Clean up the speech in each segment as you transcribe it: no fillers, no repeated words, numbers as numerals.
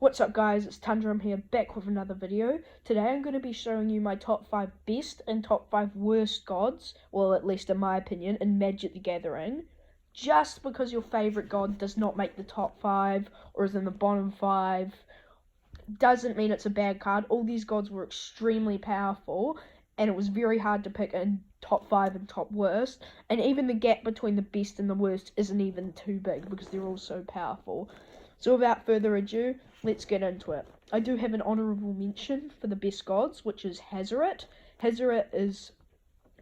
What's up guys, it's Tundrum here, back with another video. Today I'm going to be showing you my top 5 best and top 5 worst gods, well at least in my opinion, in Magic the Gathering. Just because your favourite god does not make the top 5 or is in the bottom 5 doesn't mean it's a bad card. All these gods were extremely powerful and it was very hard to pick in top 5 and top worst, and even the gap between the best and the worst isn't even too big because they're all so powerful. So without further ado, let's get into it. I do have an honourable mention for the best gods, which is Hazoret. Hazoret is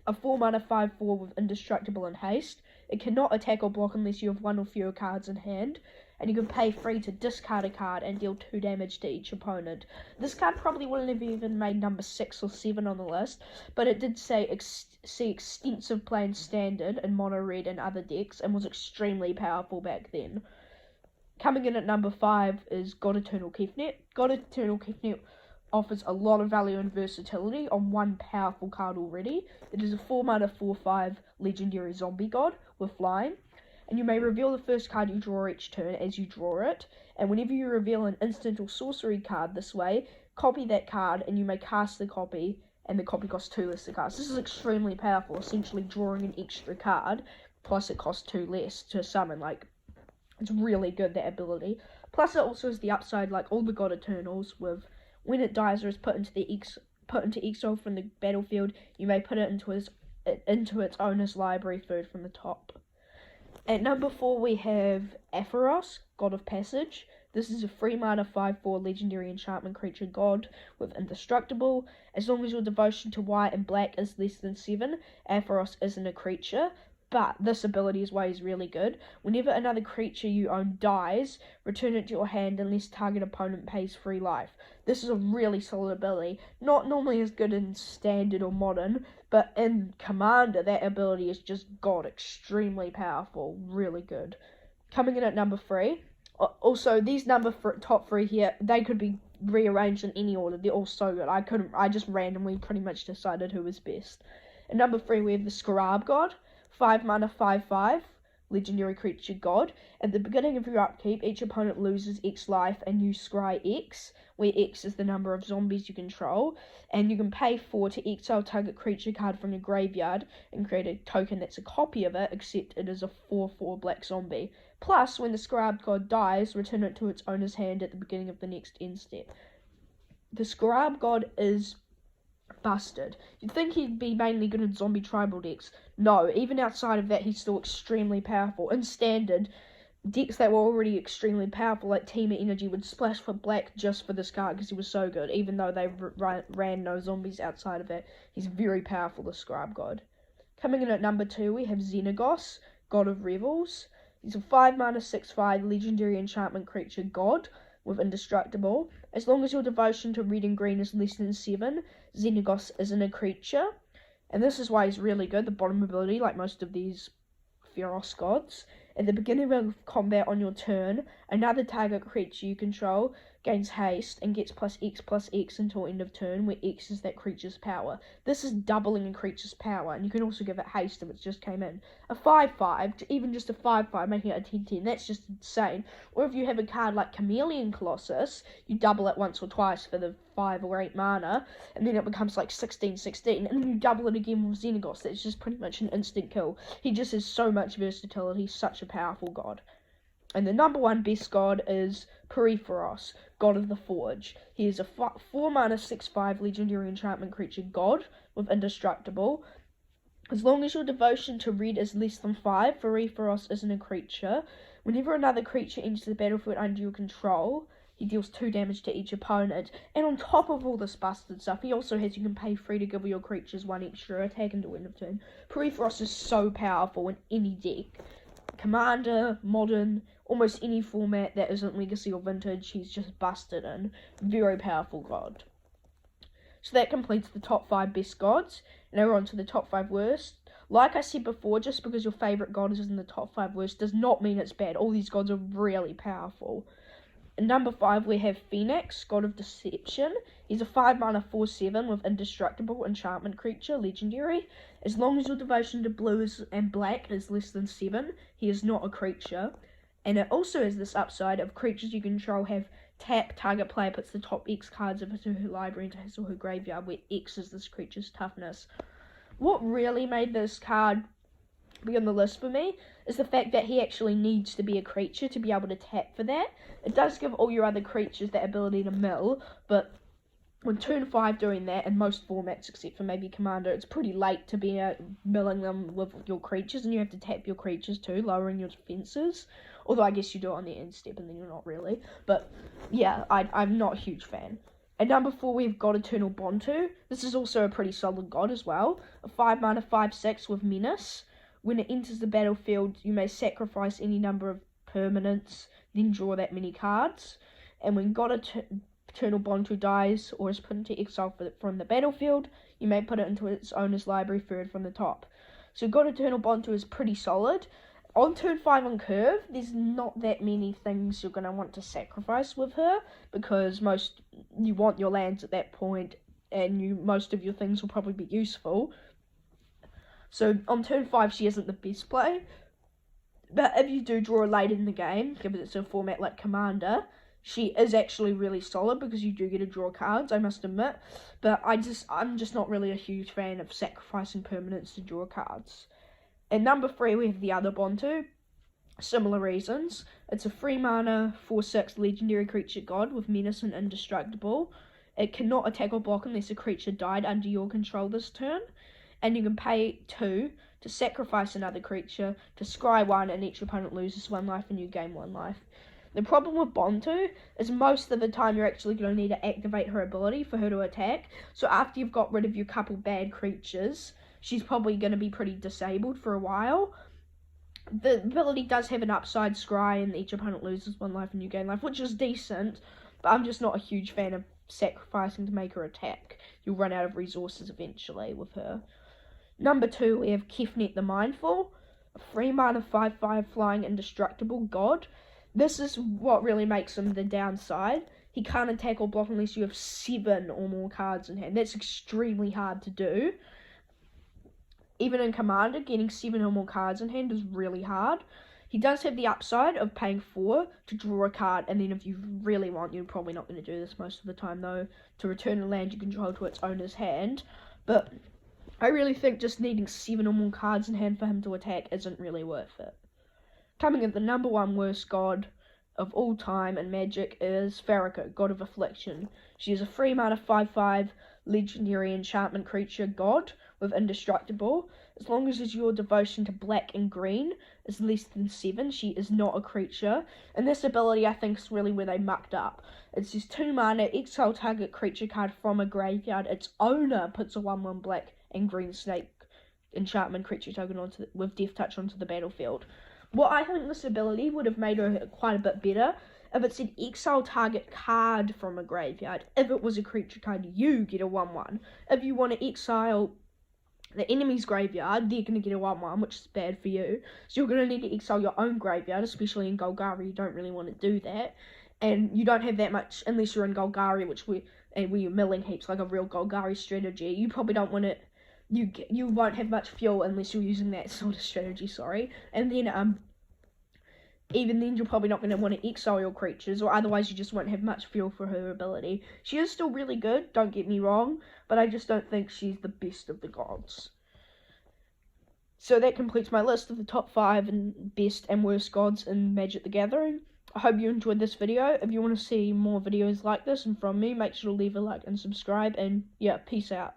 a 4-mana 5/4 with Indestructible and Haste. It cannot attack or block unless you have 1 or fewer cards in hand, and you can pay free to discard a card and deal 2 damage to each opponent. This card probably wouldn't have even made number 6 or 7 on the list, but it did see extensive play in Standard and Mono Red and other decks, and was extremely powerful back then. Coming in at number 5 is God Eternal Kefnet. God Eternal Kefnet offers a lot of value and versatility on one powerful card already. It is a 4-mana 4/5 legendary zombie god with flying, and you may reveal the first card you draw each turn as you draw it, and whenever you reveal an instant or sorcery card this way, copy that card and you may cast the copy, and the copy costs 2 less to cast. This is extremely powerful, essentially drawing an extra card, plus it costs 2 less to summon. It's really good, that ability. Plus it also has the upside, like all the God Eternals, with when it dies or is put into exile from the battlefield, you may put it into its owner's library third from the top. At number 4 we have Atheros, God of Passage. This is a 3-mana 5/4 legendary enchantment creature god with Indestructible. As long as your devotion to white and black is less than 7, Atheros isn't a creature. But this ability is why he's really good. Whenever another creature you own dies, return it to your hand unless target opponent pays 3 life. This is a really solid ability. Not normally as good in Standard or Modern, but in Commander, that ability is just extremely powerful. Really good. Coming in at number 3. Also, these top 3 here, they could be rearranged in any order. They're all so good. I just randomly pretty much decided who was best. At number 3, we have the Scarab God. 5-mana 5/5 legendary creature god. At the beginning of your upkeep, each opponent loses X life and you scry X, where X is the number of zombies you control, and you can pay 4 to exile target creature card from your graveyard and create a token that's a copy of it, except it is a 4/4 black zombie. Plus, when the Scarab God dies, return it to its owner's hand at the beginning of the next end step. The Scarab God is busted. You'd think he'd be mainly good in zombie tribal decks. No, even outside of that, he's still extremely powerful. In Standard, decks that were already extremely powerful, like Team Energy, would splash for black just for this card because he was so good, even though they ran no zombies outside of that. He's very powerful, the Scarab God. Coming in at number 2, we have Xenagos, God of Revels. He's a 5-mana 6/5 legendary enchantment creature god with Indestructible. As long as your devotion to red and green is less than 7, Xenagos isn't a creature. And this is why he's really good, the bottom ability, like most of these Feros gods. At the beginning of combat on your turn, another target creature you control gains haste and gets +X until end of turn, where X is that creature's power. This is doubling a creature's power, and you can also give it haste if it just came in. A 5/5, even just a 5/5, making it a 10/10, that's just insane. Or if you have a card like Chameleon Colossus, you double it once or twice for the 5 or 8 mana, and then it becomes like 16/16, and then you double it again with Xenagos. That's just pretty much an instant kill. He just has so much versatility, such a powerful god. And the number 1 best god is Puriphoros, God of the Forge. He is a 4-mana 6/5 legendary enchantment creature god with Indestructible. As long as your devotion to red is less than 5, Puriphoros isn't a creature. Whenever another creature enters the battlefield under your control, he deals 2 damage to each opponent. And on top of all this busted stuff, he also has, you can pay free to give your creatures 1 extra attack until end of turn. Puriphoros is so powerful in any deck. Commander, Modern, almost any format that isn't Legacy or Vintage, he's just busted in. Very powerful god. So that completes the top 5 best gods. Now we're on to the top 5 worst. Like I said before, just because your favourite god is in the top 5 worst does not mean it's bad. All these gods are really powerful. In number 5, we have Phoenix, God of Deception. He's a 5-mana 4/7 with Indestructible enchantment creature, legendary. As long as your devotion to blue and black is less than 7, he is not a creature. And it also has this upside of creatures you control have tap, target player puts the top X cards of it to her library into his or her graveyard, where X is this creature's toughness. What really made this card be on the list for me is the fact that he actually needs to be a creature to be able to tap for that. It does give all your other creatures that ability to mill, but on turn 5 doing that, in most formats except for maybe Commander, it's pretty late to be milling them with your creatures, and you have to tap your creatures too, lowering your defenses. Although I guess you do it on the end step and then you're not really. But yeah, I'm not a huge fan. At number 4 we've got Eternal Bontu. This is also a pretty solid god as well. A 5 mana 5/6 with Menace. When it enters the battlefield, you may sacrifice any number of permanents, then draw that many cards. And when Eternal Bontu dies or is put into exile from the battlefield, you may put it into its owner's library third from the top. So God Eternal Bontu is pretty solid. On turn 5 on curve, there's not that many things you're going to want to sacrifice with her, because you want your lands at that point, and most of your things will probably be useful. So on turn 5 she isn't the best play, but if you do draw late in the game, given it's a format like Commander, she is actually really solid because you do get to draw cards, I must admit. But I'm just not really a huge fan of sacrificing permanents to draw cards. At number 3 we have the other Bontu. Similar reasons. It's a 3 mana 4/6 legendary creature god with Menace and Indestructible. It cannot attack or block unless a creature died under your control this turn. And you can pay 2 to sacrifice another creature to scry 1, and each opponent loses 1 life and you gain 1 life. The problem with Bontu is most of the time you're actually going to need to activate her ability for her to attack. So after you've got rid of your couple bad creatures, she's probably going to be pretty disabled for a while. The ability does have an upside scry, and each opponent loses 1 life and you gain life, which is decent, but I'm just not a huge fan of sacrificing to make her attack. You'll run out of resources eventually with her. Number 2, we have Kefnet the Mindful, a 3 mana 5/5 flying indestructible god. This is what really makes him the downside. He can't attack or block unless you have 7 or more cards in hand. That's extremely hard to do. Even in Commander, getting 7 or more cards in hand is really hard. He does have the upside of paying 4 to draw a card, and then if you really want, you're probably not going to do this most of the time though, to return a land you control to its owner's hand. But I really think just needing 7 or more cards in hand for him to attack isn't really worth it. Coming at the number 1 worst god of all time in Magic is Farrakhan, God of Affliction. She is a 3 mana 5/5 legendary enchantment creature god with Indestructible. As long as your devotion to black and green is less than 7, she is not a creature. And this ability, I think, is really where they mucked up. It says 2 mana, exile target creature card from a graveyard. Its owner puts a 1/1 black and green snake enchantment creature token with Death Touch onto the battlefield. What I think this ability would have made her quite a bit better if it said exile target card from a graveyard. If it was a creature card, you get a 1/1. If you want to exile the enemy's graveyard, they're going to get a 1/1, which is bad for you. So you're going to need to exile your own graveyard, especially in Golgari. You don't really want to do that. And you don't have that much, unless you're in Golgari, where you're milling heaps, like a real Golgari strategy. You probably don't want it. You won't have much fuel unless you're using that sort of strategy, And then, even then, you're probably not going to want to exile your creatures, or otherwise you just won't have much fuel for her ability. She is still really good, don't get me wrong, but I just don't think she's the best of the gods. So that completes my list of the top 5 and best and worst gods in Magic the Gathering. I hope you enjoyed this video. If you want to see more videos like this and from me, make sure to leave a like and subscribe, and yeah, peace out.